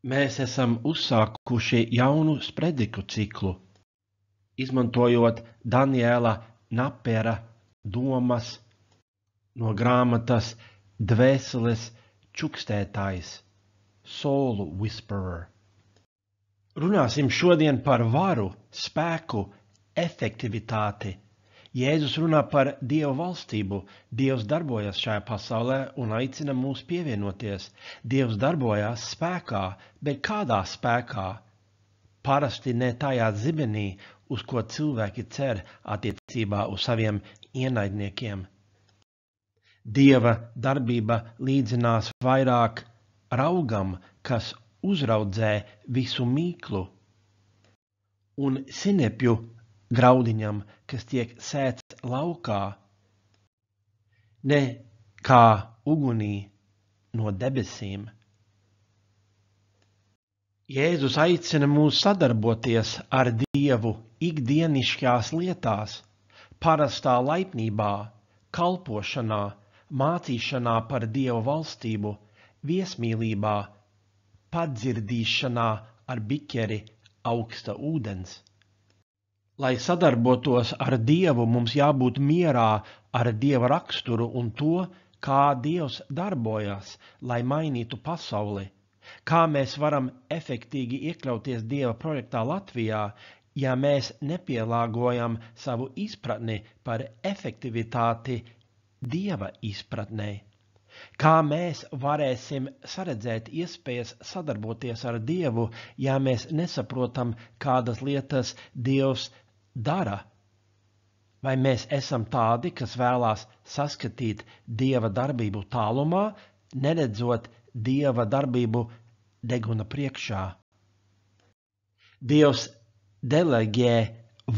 Mēs esam uzsākuši jaunu sprediku ciklu, izmantojot Daniela Napera domas no grāmatas Dvēseles čukstētājs, Soul Whisperer. Runāsim šodien par varu, spēku, efektivitāti. Jēzus runā par Dieva valstību. Dievs darbojas šajā pasaulē un aicina mūs pievienoties. Dievs darbojas spēkā, bet kādā spēkā? Parasti ne tajā zibenī, uz ko cilvēki cer attiecībā uz saviem ienaidniekiem. Dieva darbība līdzinās vairāk raugam, kas uzraudzē visu mīklu, un sinepju graudiņam, kas tiek sēts laukā, ne kā ugunī no debesīm. Jēzus aicina mūs sadarboties ar Dievu ikdienišķās lietās, parastā laipnībā, kalpošanā, mācīšanā par Dieva valstību, viesmīlībā, padzirdīšanā ar biķeri augsta ūdens. Lai sadarbotos ar Dievu, mums jābūt mierā ar Dieva raksturu un to, kā Dievs darbojas, lai mainītu pasauli. Kā mēs varam efektīgi iekļauties Dieva projektā Latvijā, ja mēs nepielāgojam savu izpratni par efektivitāti Dieva izpratnei? Kā mēs varēsim saredzēt iespējas sadarboties ar Dievu, ja mēs nesaprotam, kādas lietas Dievs dara? Vai mēs esam tādi, kas vēlās saskatīt Dieva darbību tālumā, neredzot Dieva darbību deguna priekšā? Dievs deleģē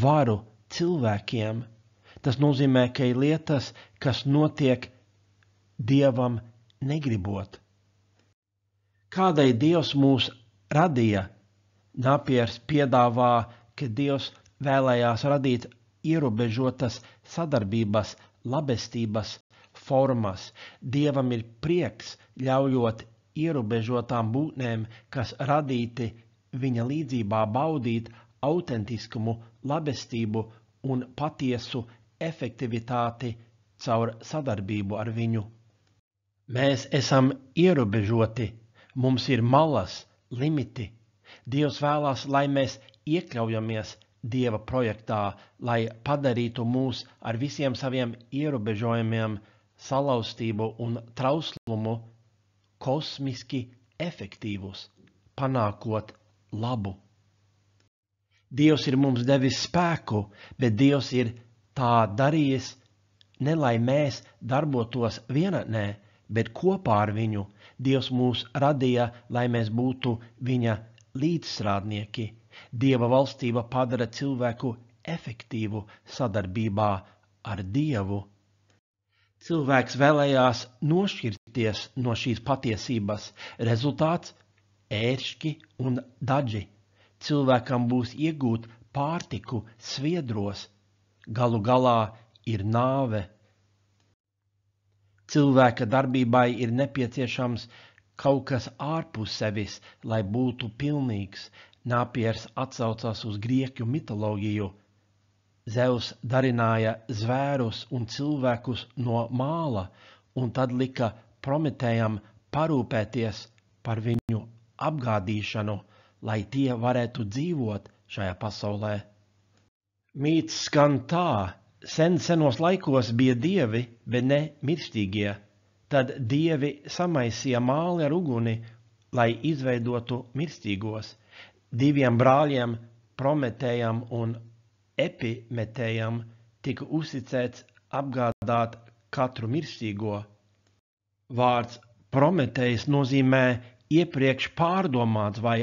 varu cilvēkiem. Tas nozīmē, ka ir lietas, kas notiek Dievam negribot. Kādēļ Dievs mūs radīja? Napiers piedāvā, ka Dievs vēlējās radīt ierobežotas sadarbības, labestības formas. Dievam ir prieks, ļaujot ierobežotām būtnēm, kas radīti viņa līdzībā, baudīt autentiskumu, labestību un patiesu efektivitāti caur sadarbību ar viņu. Mēs esam ierobežoti, mums ir malas, limiti. Dievs vēlās, lai mēs iekļaujamies Dieva projektā, lai padarītu mūs ar visiem saviem ierobežojumiem, salauztību un trauslumu kosmiski efektīvus, panākot labu. Dievs ir mums devis spēku, bet Dievs ir tā darījis, ne lai mēs darbotos vienatnē, bet kopā ar viņu. Dievs mūs radīja, lai mēs būtu viņa līdzstrādnieki. Dieva valstība padara cilvēku efektīvu sadarbībā ar Dievu. Cilvēks vēlējās nošķirties no šīs patiesības. Rezultāts – ēršķi un daži. Cilvēkam būs iegūt pārtiku sviedros. Galu galā ir nāve. Cilvēka darbībai ir nepieciešams kaut kas ārpus sevis, lai būtu pilnīgs. Napiers atsaucas uz grieķu mitoloģiju. Zeus darināja zvērus un cilvēkus no māla, un tad lika Prometējam parūpēties par viņu apgādīšanu, lai tie varētu dzīvot šajā pasaulē. Mīts skan tā: senos laikos bija dievi, bet ne mirstīgie. Tad dievi samaisīja māli ar uguni, lai izveidotu mirstīgos. Diviem brāļiem, Prometējam un Epimetējam, tika uzticēts apgādāt katru mirstīgo. Vārds Prometējs nozīmē iepriekš pārdomāts vai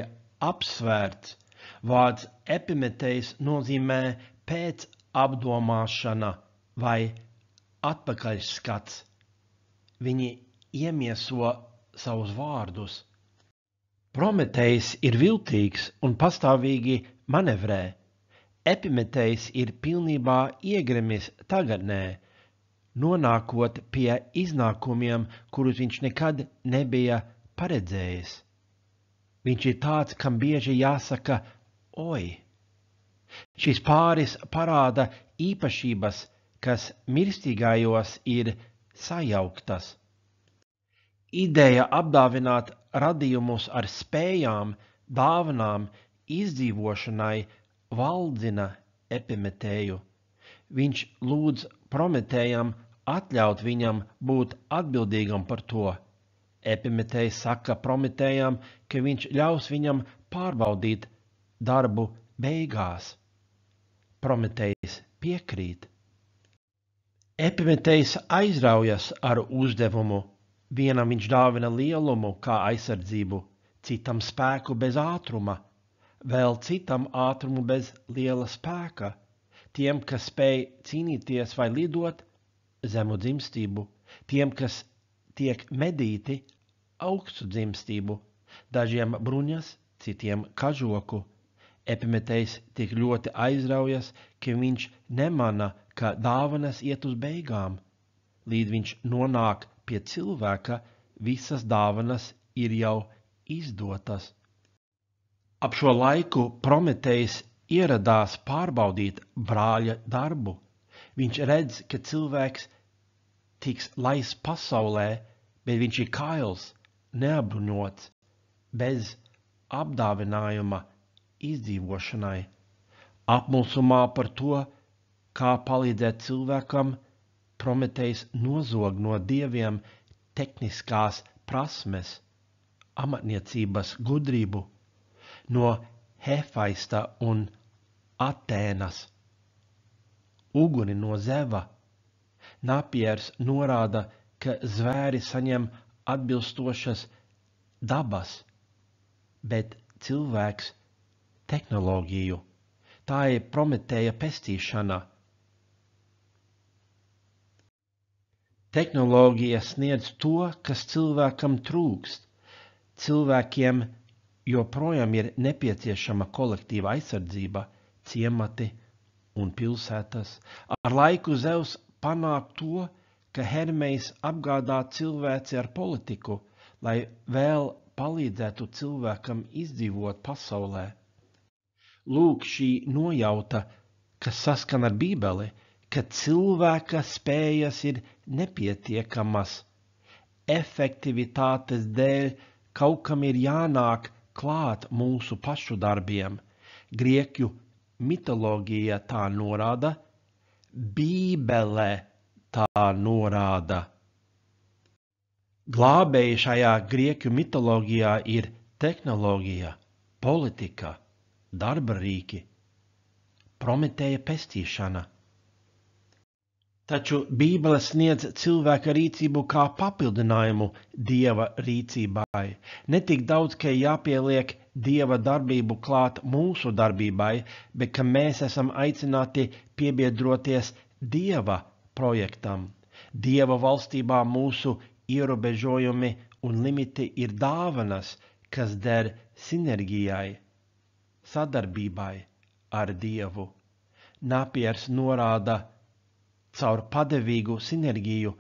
apsvērts. Vārds Epimetējs nozīmē pēc apdomāšana vai atpakaļskats. Viņi iemieso savus vārdus. Prometējs ir viltīgs un pastāvīgi manevrē. Epimetējs ir pilnībā iegremis tagadnē, nonākot pie iznākumiem, kurus viņš nekad nebija paredzējis. Viņš ir tāds, kam bieži jāsaka oi. Šis pāris parāda īpašības, kas mirstīgajos ir sajauktas. Ideja apdāvināt radījumus ar spējām, dāvanām, izdzīvošanai valdzina Epimetēju. Viņš lūdz Prometējam atļaut viņam būt atbildīgam par to. Epimetējs saka Prometējam, ka viņš ļaus viņam pārbaudīt darbu beigās. Prometējs piekrīt. Epimetējs aizraujas ar uzdevumu. Vienam viņš dāvina lielumu kā aizsardzību, citam spēku bez ātruma, vēl citam ātrumu bez liela spēka, tiem, kas spēj cīnīties vai lidot, zemu dzimstību, tiem, kas tiek medīti, augstu dzimstību, dažiem bruņas, citiem kažoku. Epimetējs tik ļoti aizraujas, ka viņš nemana, ka dāvanas iet uz beigām. Līdz viņš nonāk pie cilvēka, visas dāvanas ir jau izdotas. Ap šo laiku Prometējs ieradās pārbaudīt brāļa darbu. Viņš redz, ka cilvēks tiks laists pasaulē, bet viņš ir kails, neapbruņots, bez apdāvinājuma izdzīvošanai. Apmulsumā par to, kā palīdzēt cilvēkam, Prometējs nozog no dieviem tehniskās prasmes, amatniecības gudrību, no Hefaista un Atēnas, uguni no Zeva. Napiers norāda, ka zvēri saņem atbilstošas dabas, bet cilvēks tehnoloģiju. Tā ir Prometēja pestīšana. Tehnoloģija sniedz to, kas cilvēkam trūkst. Cilvēkiem joprojām ir nepieciešama kolektīva aizsardzība, ciemati un pilsētas. Ar laiku Zevs panāk to, ka Hermejs apgādā cilvēci ar politiku, lai vēl palīdzētu cilvēkam izdzīvot pasaulē. Lūk šī nojauta, kas saskan ar Bībeli, ka cilvēka spējas ir nepietiekamas. Efektivitātes dēļ kaut kam ir jānāk klāt mūsu pašu darbiem. Grieķu mitoloģija tā norāda, Bībele tā norāda. Glābēji šajā grieķu mitoloģijā ir tehnoloģija, politika, darba rīki, Prometēja pestīšana. Taču Bībele sniedz cilvēka rīcību kā papildinājumu Dieva rīcībai. Ne tik daudz, ka jāpieliek Dieva darbību klāt mūsu darbībai, bet ka mēs esam aicināti piebiedroties Dieva projektam. Dieva valstībā mūsu ierobežojumi un limiti ir dāvanas, kas der sinerģijai, sadarbībai ar Dievu. Napiers norāda, caur padevīgu sinerģiju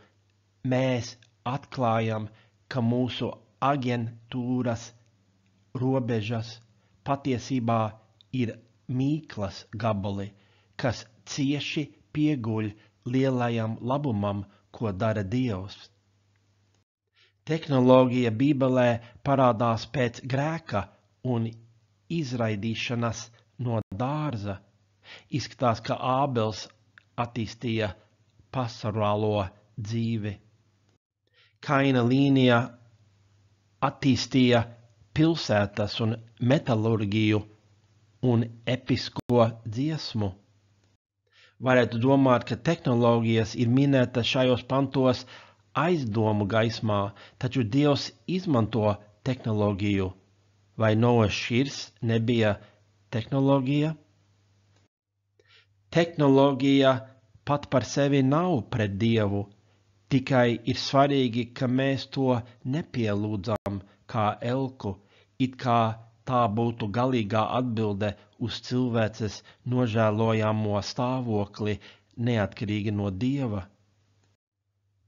mēs atklājam, ka mūsu aģentūras robežas patiesībā ir mīklas gabali, kas cieši pieguļ lielajam labumam, ko dara Dievs. Tehnoloģija Bībelē parādās pēc grēka un izraidīšanas no dārza. Izskatās, ka Ābels attīstīja pastorālo dzīvi. Kaina līnija attīstīja pilsētas un metalurģiju un episko dziesmu. Varētu domāt, ka tehnoloģijas ir minētas šajos pantos aizdomu gaismā, taču Dievs izmanto tehnoloģiju. Vai Noas širs nebija tehnoloģija? Tehnoloģija pat par sevi nav pret Dievu, tikai ir svarīgi, ka mēs to nepielūdzam kā elku, it kā tā būtu galīgā atbilde uz cilvēces nožēlojamo stāvokli neatkarīgi no Dieva.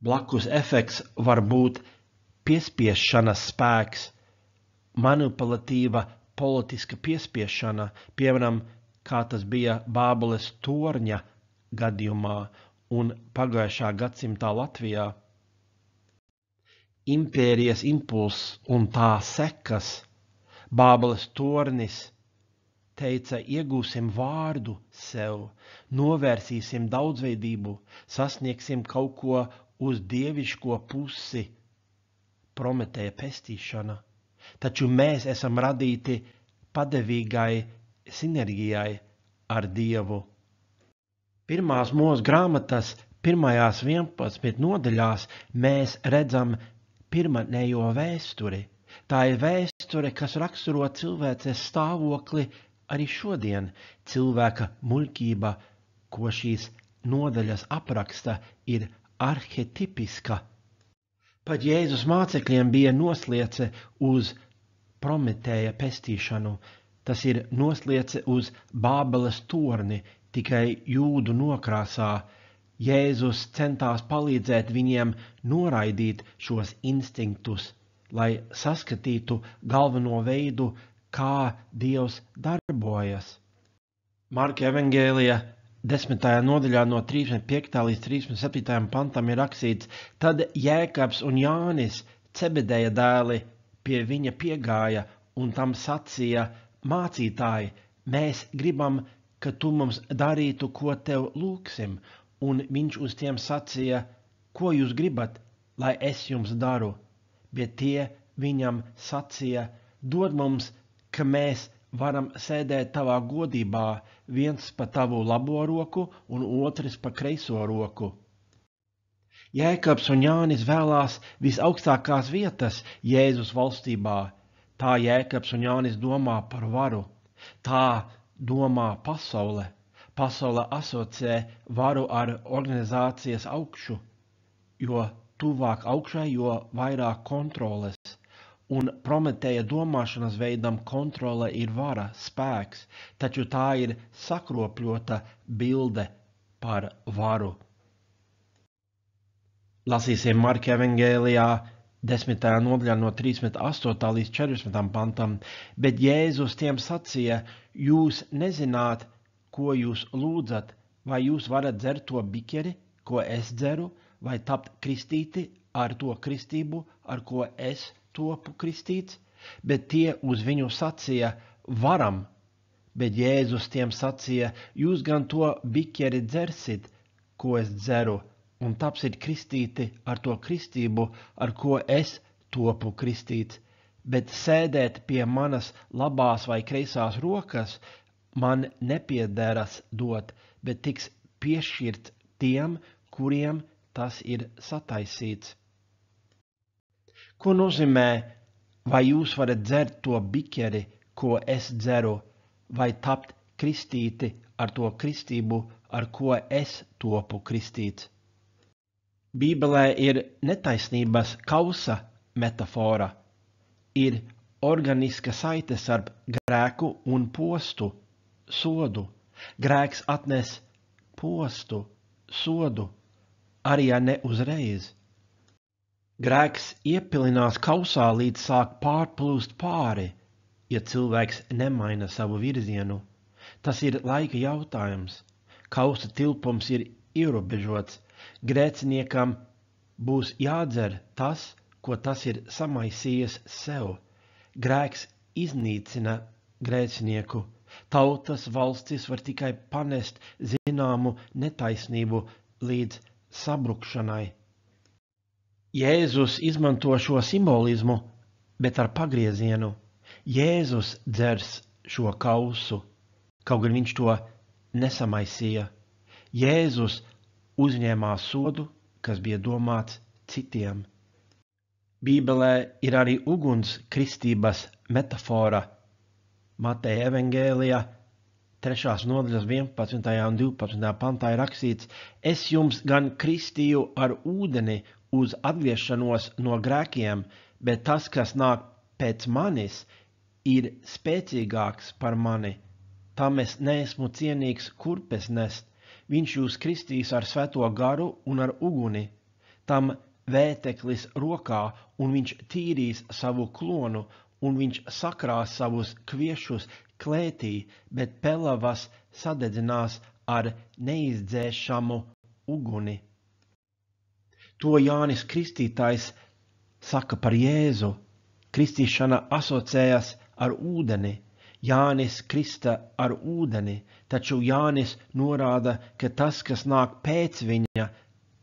Blakus efekts var būt piespiešanas spēks, manipulatīva politiska piespiešana, piemēram, kā tas bija Bābeles torņa gadījumā un pagājušā gadsimtā Latvijā. Impērijas impulss un tā sekas. Bābeles tornis teica, iegūsim vārdu sev, novērsīsim daudzveidību, sasniegsim kaut ko uz dieviško pusi, Prometēja pestīšana. Taču mēs esam radīti padevīgai sinerģijai ar Dievu. Pirmās Mūzes grāmatas 11 nodaļās mēs redzam pirmatnējo vēsturi. Tā ir vēsture, kas raksturo cilvēces stāvokli arī šodien. Cilvēka muļķība, ko šīs nodaļas apraksta, ir arhetipiska. Pat Jēzus mācekļiem bija nosliece uz Prometēja pestīšanu. Tas ir nosliece uz Bābeles torni, tikai jūdu nokrāsā. Jēzus centās palīdzēt viņiem noraidīt šos instinktus, lai saskatītu galveno veidu, kā Dievs darbojas. Marka evangēlija 10. nodaļā no 35. līdz 37. pantam ir rakstīts: Tad Jēkabs un Jānis, Cebedeja dēli, pie viņa piegāja un tam sacīja: Mācītāji, mēs gribam, ka tu mums darītu, ko tev lūgsim. Un viņš uz tiem sacīja: Ko jūs gribat, lai es jums daru? Bet tie viņam sacīja: Dod mums, ka mēs varam sēdēt tavā godībā, viens pa tavu labo roku un otrs pa kreiso roku. Jēkabs un Jānis vēlās visaugstākās vietas Jēzus valstībā. Tā Jēkabs un Jānis domā par varu. Tā domā pasaule. Pasaule asociē varu ar organizācijas augšu, jo tuvāk augšai, jo vairāk kontroles. Un Prometēja domāšanas veidam kontrole ir vara, spēks, taču tā ir sakropļota bilde par varu. Lasīsim Marka evangēlijā 10. nodaļā no 38. līdz 40. pantam. Bet Jēzus tiem sacīja: Jūs nezināt, ko jūs lūdzat, vai jūs varat dzert to bikeri, ko es dzeru, vai tapt kristīti ar to kristību, ar ko es topu kristīts? Bet tie uz viņu sacīja: Varam. Bet Jēzus tiem sacīja: Jūs gan to bikeri dzersit, ko es dzeru, un tapsit kristīti ar to kristību, ar ko es topu kristīts. Bet sēdēt pie manas labās vai kreisās rokas man nepiederas dot, bet tiks piešķirts tiem, kuriem tas ir sataisīts. Ko nozīmē, vai jūs varat dzert to bikeri, ko es dzeru, vai tapt kristīti ar to kristību, ar ko es topu kristīts? Bībelē ir netaisnības kausa metafora, ir organiska saite starp grēku un postu, sodu. Grēks atnes postu, sodu, arī ja ne uzreiz. Grēks iepilinās kausā, līdz sāk pārplūst pāri, ja cilvēks nemaina savu virzienu. Tas ir laika jautājums. Kausa tilpums ir ierobežots. Grēciniekam būs jādzer tas, ko tas ir samaisījies sev. Grēks iznīcina grēcinieku. Tautas, valstis var tikai panest zināmu netaisnību līdz sabrukšanai. Jēzus izmanto šo simbolismu, bet ar pagriezienu. Jēzus dzers šo kausu, kaut gan viņš to nesamaisīja. Jēzus uzņēmās sodu, kas bija domāts citiem. Bībelē ir arī uguns kristības metafora. Mateja evangēlijā 3. nodaļas 11. un 12. pantā ir rakstīts: Es jums gan kristīju ar ūdeni uz atgriešanos no grēkiem, bet tas, kas nāk pēc manis, ir spēcīgāks par mani. Tam es neesmu cienīgs kurpes nest. Viņš jūs kristīs ar svēto garu un ar uguni. Tam vēteklis rokā, un viņš tīrīs savu klonu un viņš sakrās savus kviešus klētī, bet pelavas sadedzinās ar neizdzēšamu uguni. To Jānis Kristītājs saka par Jēzu. Kristīšana asociējas ar ūdeni. Jānis krista ar ūdeni, taču Jānis norāda, ka tas, kas nāk pēc viņa,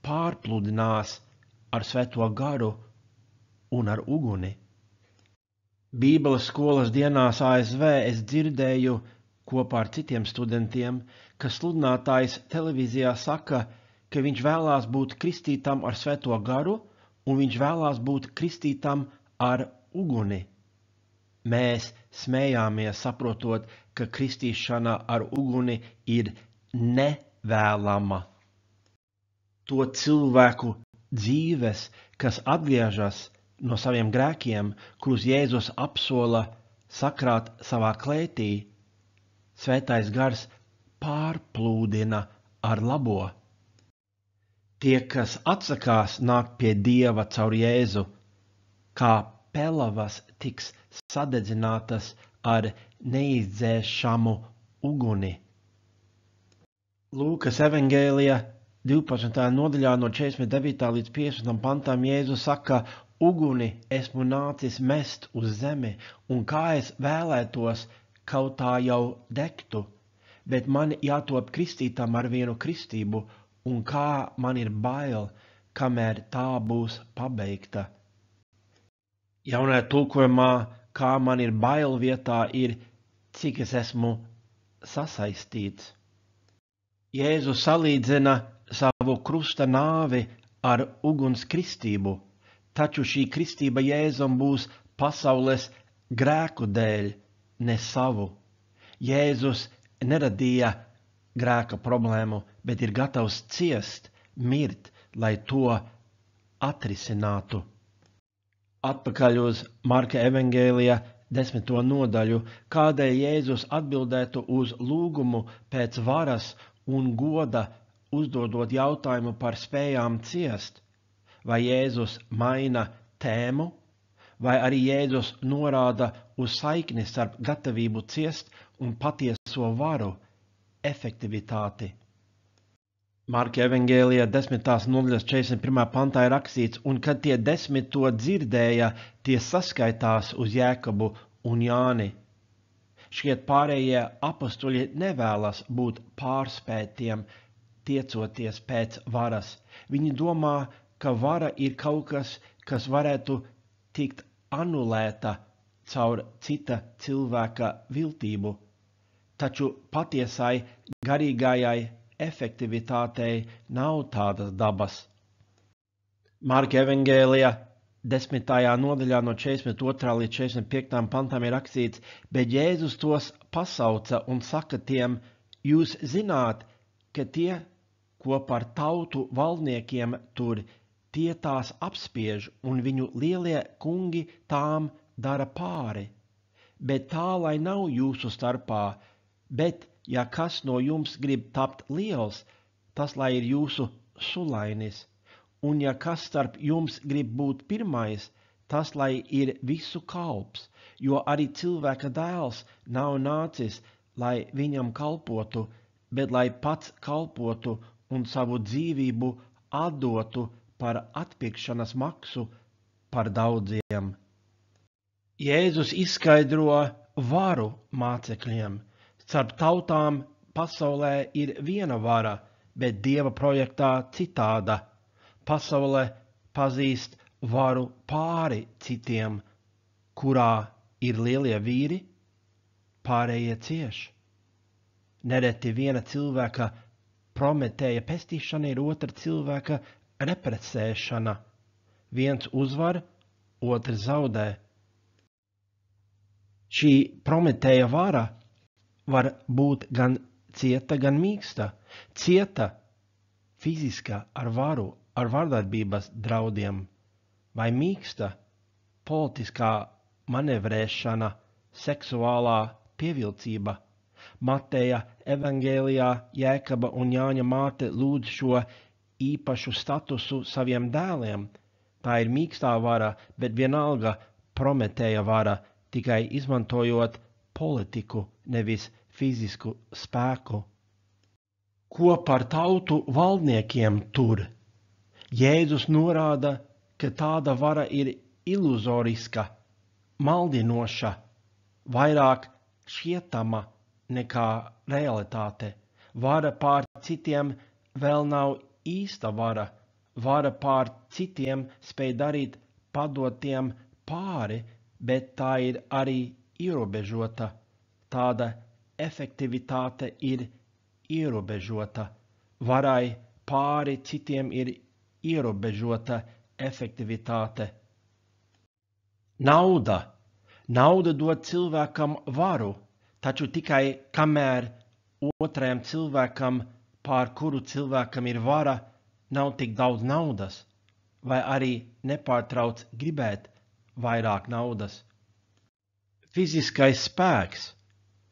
pārpludinās ar Svēto garu un ar uguni. Bībeles skolas dienās ASV es dzirdēju kopā ar citiem studentiem, ka sludinātājs televīzijā saka, ka viņš vēlās būt kristītam ar Svēto garu un viņš vēlās būt kristītam ar uguni. Mēs smējāmies, saprotot, ka kristīšana ar uguni ir nevēlama. To cilvēku dzīves, kas atgriežas no saviem grēkiem, kurus Jēzus apsola sakrāt savā klētī, Svētais gars pārplūdina ar labo. Tie, kas atsakās nākt pie Dieva caur Jēzu, kā pelavas tiks sadedzinātas ar neizdzēšamu uguni. Lūkas evangēlija 12. nodaļā no 49. līdz 50. pantam Jēzus saka, uguni esmu nācis mest uz zemi, un kā es vēlētos, kaut tā jau degtu, bet man jātop kristītam ar vienu kristību, un kā man ir bail, kamēr tā būs pabeigta. Jaunajā tulkojumā, kā man ir bail vietā, ir, cik es esmu sasaistīts. Jēzus salīdzina savu krusta nāvi ar uguns kristību, taču šī kristība Jēzum būs pasaules grēku dēļ, ne savu. Jēzus neradīja grēka problēmu, bet ir gatavs ciest, mirt, lai to atrisinātu. Atpakaļ uz Marka evangēlija 10. nodaļu, kādēļ Jēzus atbildētu uz lūgumu pēc varas un goda, uzdodot jautājumu par spējām ciest. Vai Jēzus maina tēmu, vai arī Jēzus norāda uz saikni starp gatavību ciest un patieso varu, efektivitāti. Marka evangēlijā 10. nodaļas 41. pantā ir rakstīts, un kad tie 10 to dzirdēja, tie saskaitās uz Jēkabu un Jāni. Šķiet pārējie apostuļi nevēlas būt pārspētiem, tiecoties pēc varas. Viņi domā, ka vara ir kaut kas, kas varētu tikt anulēta caur cita cilvēka viltību, taču patiesai garīgajai efektivitātei nav tādas dabas. Marka evangēlijā 10. nodaļā no 42. līdz 45. pantam ir rakstīts, bet Jēzus tos pasauca un saka tiem, jūs zināt, ka tie, ko par tautu valdniekiem tur, tie tās apspiež un viņu lielie kungi tām dara pāri. Bet tā, lai nav jūsu starpā, bet ja kas no jums grib tapt liels, tas lai ir jūsu sulainis, un ja kas starp jums grib būt pirmais, tas lai ir visu kalps, jo arī cilvēka dēls nav nācis, lai viņam kalpotu, bet lai pats kalpotu un savu dzīvību atdotu par atpirkšanas maksu par daudziem. Jēzus izskaidro varu mācekļiem. Starp tautām pasaulē ir viena vara, bet Dieva projektā citāda. Pasaulē pazīst varu pāri citiem, kurā ir lielie vīri, pārējie cieš. Nereti viena cilvēka Prometēja pestīšana ir otra cilvēka represēšana. Viens uzvar, otrs zaudē. Šī Prometēja vara var būt gan cieta, gan mīksta. Cieta, fiziska ar varu, ar vardarbības draudiem, vai mīksta, politiskā manevrēšana, seksuālā pievilcība. Mateja evangēlijā Jēkaba un Jāņa māte lūdz šo īpašu statusu saviem dēliem. Tā ir mīkstā vara, bet vienalga Prometēja vara, tikai izmantojot politiku, nevis fizisku spēku. Ko par tautu valdniekiem tur? Jēzus norāda, ka tāda vara ir iluzoriska, maldinoša, vairāk šķietama nekā realitāte. Vara pār citiem vēl nav īsta vara. Vara pār citiem spēj darīt padotiem pāri, bet tā ir arī ierobežota. Tāda efektivitāte ir ierobežota. Varai pāri citiem ir ierobežota efektivitāte. Nauda dod cilvēkam varu, taču tikai kamēr otrajam cilvēkam, pār kuru cilvēkam ir vara, nav tik daudz naudas, vai arī nepārtrauc gribēt vairāk naudas. Fiziskais spēks.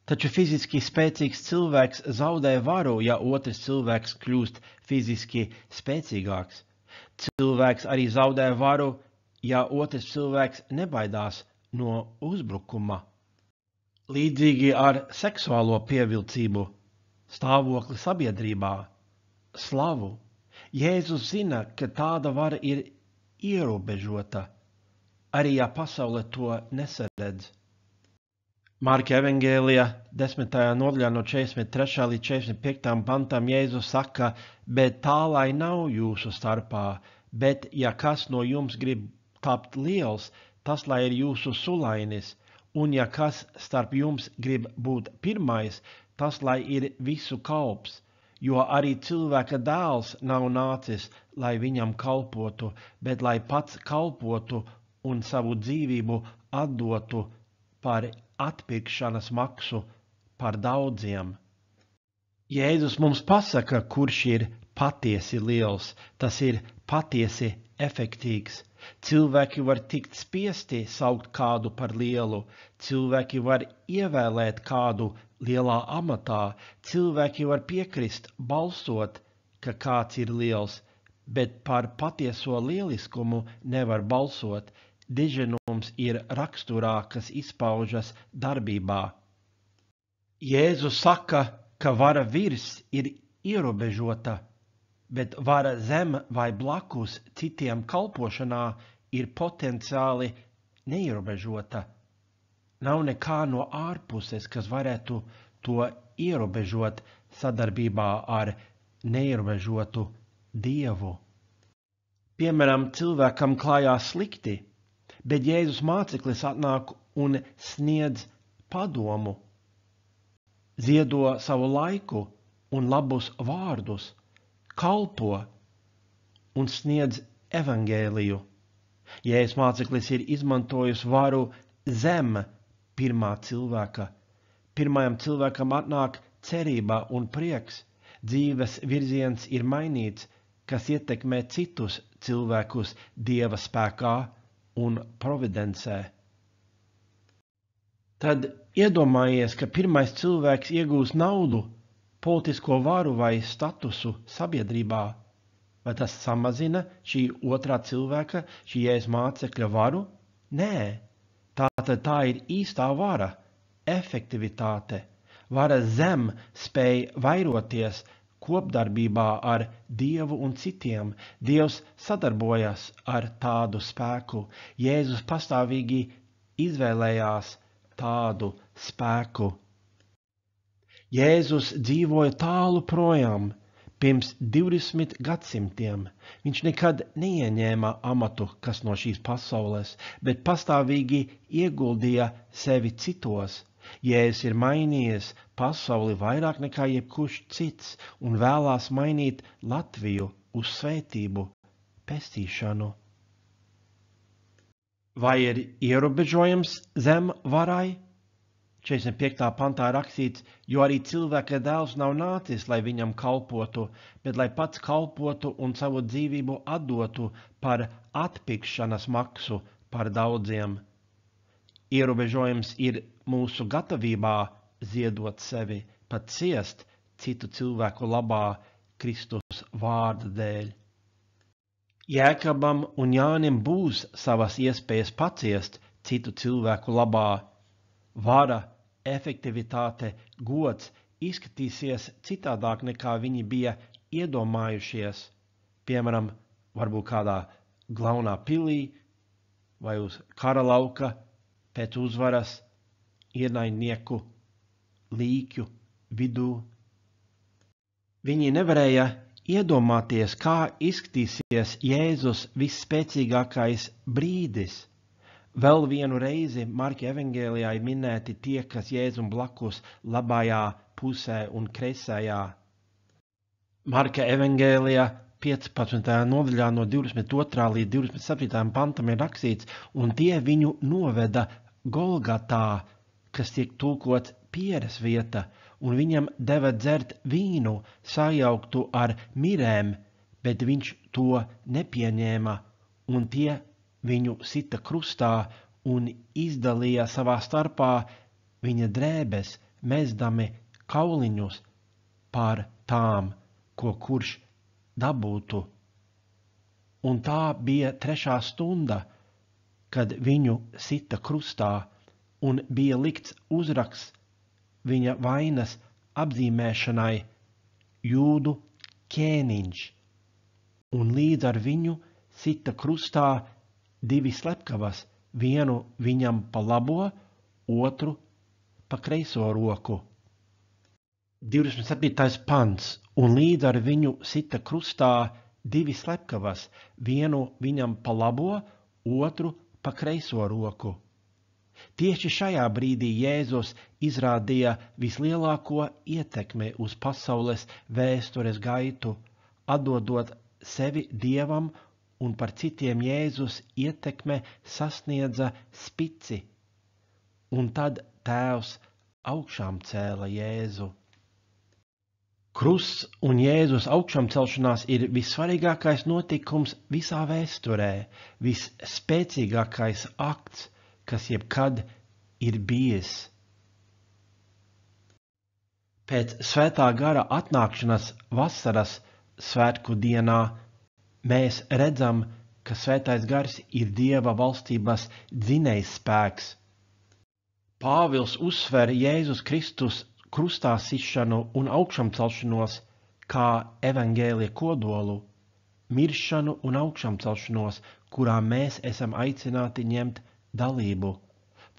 Taču fiziski spēcīgs cilvēks zaudē varu, ja otrs cilvēks kļūst fiziski spēcīgāks. Cilvēks arī zaudē varu, ja otrs cilvēks nebaidās no uzbrukuma. Līdzīgi ar seksuālo pievilcību, stāvokli sabiedrībā, slavu. Jēzus zina, ka tāda vara ir ierobežota, arī ja pasaule to nesaredz. Marka evangēlijā 10. nodaļā no 43. līdz 45. pantam Jēzus saka, bet tā lai nav jūsu starpā, bet ja kas no jums grib tapt liels, tas lai ir jūsu sulainis, un ja kas starp jums grib būt pirmais, tas lai ir visu kalps, jo arī cilvēka dēls nav nācis, lai viņam kalpotu, bet lai pats kalpotu un savu dzīvību atdotu par atpirkšanas maksu par daudziem. Jēzus mums pasaka, kurš ir patiesi liels, tas ir patiesi efektīvs. Cilvēki var tikt spiesti saukt kādu par lielu, cilvēki var ievēlēt kādu lielā amatā, cilvēki var piekrist balsot, ka kāds ir liels, bet par patieso lieliskumu nevar balsot. Diženums ir raksturā, kas izpaužas darbībā. Jēzus saka, ka vara virs ir ierobežota, bet vara zem vai blakus citiem kalpošanā ir potenciāli neierobežota. Nav nekā no ārpuses, kas varētu to ierobežot sadarbībā ar neierobežotu Dievu. Piemēram, cilvēkam klājās slikti, bet Jēzus māceklis atnāk un sniedz padomu, ziedo savu laiku un labus vārdus, kalpo un sniedz evangēliju. Jēzus māceklis ir izmantojis varu zem pirmā cilvēka. Pirmajam cilvēkam atnāk cerība un prieks, dzīves virziens ir mainīts, kas ietekmē citus cilvēkus Dieva spēkā un providencē. Tad iedomājies, ka pirmais cilvēks iegūs naudu, politisko varu vai statusu sabiedrībā. Vai tas samazina šī otrā cilvēka, šī Jēzus mācekļa varu? Nē, tā ir īstā vara, efektivitāte. Vara zem spēj vairoties kopdarbībā ar Dievu un citiem. Dievs sadarbojas ar tādu spēku. Jēzus pastāvīgi izvēlējās tādu spēku. Jēzus dzīvoja tālu projām, pirms 20 gadsimtiem. Viņš nekad neieņēma amatu, kas no šīs pasaules, bet pastāvīgi ieguldīja sevi citos. Jēzus ir mainījies pasauli vairāk nekā jebkurš cits un vēlās mainīt Latviju uz svētību, pestīšanu. Vai ir ierobežojums zem varai? 45. pantā rakstīts, jo arī cilvēka dēls nav nācis, lai viņam kalpotu, bet lai pats kalpotu un savu dzīvību atdotu par atpirkšanas maksu par daudziem. Ierobežojums ir mūsu gatavībā ziedot sevi, pat ciest citu cilvēku labā Kristus vārda dēļ. Jēkabam un Jānim būs savas iespējas paciest citu cilvēku labā, vara, efektivitāte, gods izskatīsies citādāk nekā viņi bija iedomājušies, piemēram, varbūt kādā glaunā pilī vai uz kara lauka pēc uzvaras ienaidnieku līķu vidū. Viņi nevarēja iedomāties, kā izskatīsies Jēzus visspēcīgākais brīdis. Vēl vienu reizi Marka evangēlijā ir minēti tie, kas Jēzum blakus labajā pusē un kreisajā. Marka evangēlijā 15. nodaļā no 22. līdz 27. pantam ir rakstīts, un tie viņu noveda Golgatā, kas tiek tulkots pieres vieta, un viņam deva dzert vīnu sajauktu ar mirēm, bet viņš to nepieņēma, un tie viņu sita krustā un izdalīja savā starpā viņa drēbes, mezdami kauliņus par tām, ko kurš dabūtu. Un tā bija 3. stunda, kad viņu sita krustā, un bija likts uzraksts viņa vainas apzīmēšanai Jūdu ķēniņš, un līdz ar viņu sita krustā 2 slepkavas, vienu viņam pa labo, otru pa kreiso roku. 27. pants, un līdz ar viņu sita krustā 2 slepkavas, vienu viņam pa labo, otru pa kreiso roku. Tieši šajā brīdī Jēzus izrādīja vislielāko ietekmi uz pasaules vēstures gaitu, atdodot sevi Dievam, un par citiem Jēzus ietekme sasniedza spici, un tad Tēvs augšām cēla Jēzu. Krusts un Jēzus augšāmcelšanās ir vissvarīgākais notikums visā vēsturē, visspēcīgākais akts, kas jebkad ir bijis. Pēc Svētā gara atnākšanas vasaras svētku dienā mēs redzam, ka Svētais gars ir Dieva valstības dzinējspēks. Pāvils uzsver Jēzus Kristus krustā sišanu un augšamcelšanos kā evangēlija kodolu, miršanu un augšamcelšanos, kurā mēs esam aicināti ņemt dalību.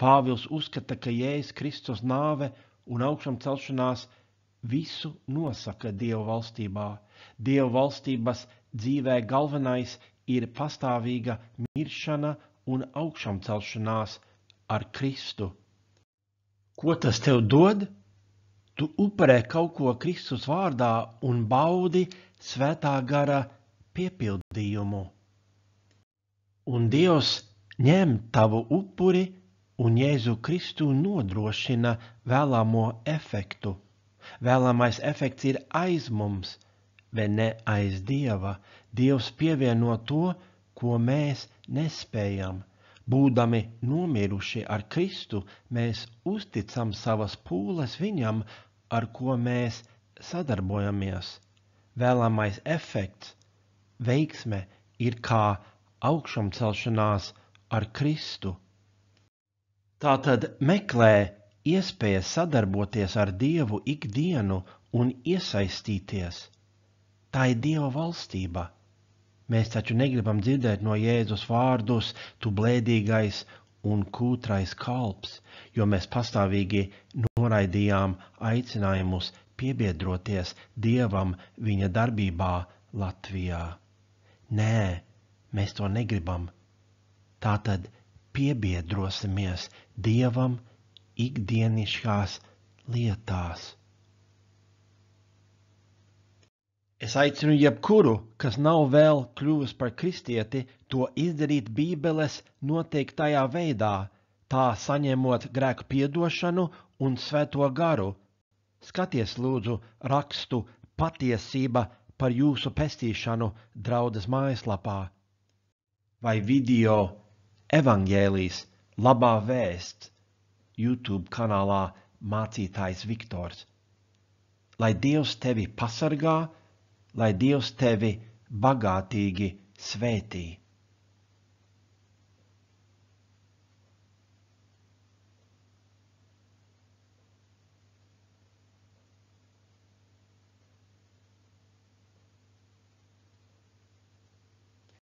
Pāvils uzskata, ka Jēzus Kristus nāve un augšamcelšanās visu nosaka Dieva valstībā. Dieva valstības dzīvē galvenais ir pastāvīga miršana un augšamcelšanās ar Kristu. Ko tas tev dod? Tu upurē kaut ko Kristus vārdā un baudi Svētā gara piepildījumu. Un Dievs ņem tavu upuri un Jēzu Kristu nodrošina vēlamo efektu. Vēlamais efekts ir aiz mums, bet ne aiz Dieva. Dievs pievieno to, ko mēs nespējam. Būdami nomiruši ar Kristu, mēs uzticam savas pūles viņam, ar ko mēs sadarbojamies. Vēlamais efekts, veiksme, ir kā augšamcelšanās ar Kristu. Tātad meklē iespējas sadarboties ar Dievu ikdienu un iesaistīties. Tā ir Dieva valstība. Mēs taču negribam dzirdēt no Jēzus vārdus, tu blēdīgais un kūtrais kalps, jo mēs pastāvīgi noraidījām aicinājumus piebiedroties Dievam viņa darbībā Latvijā. Nē, mēs to negribam. Tātad piebiedrosimies Dievam ikdienišķās lietās. Es aicinu jebkuru, kas nav vēl kļuvis par kristieti, to izdarīt Bībeles noteiktajā veidā, tā saņemot grēku piedošanu un Svēto garu. Skaties lūdzu rakstu Patiesība par jūsu pestīšanu draudzes mājaslapā vai video Evangēlijs Labā vēsts YouTube kanālā Mācītājs Viktors. Lai Dievs tevi pasargā, lai Dievs tevi bagātīgi svētī.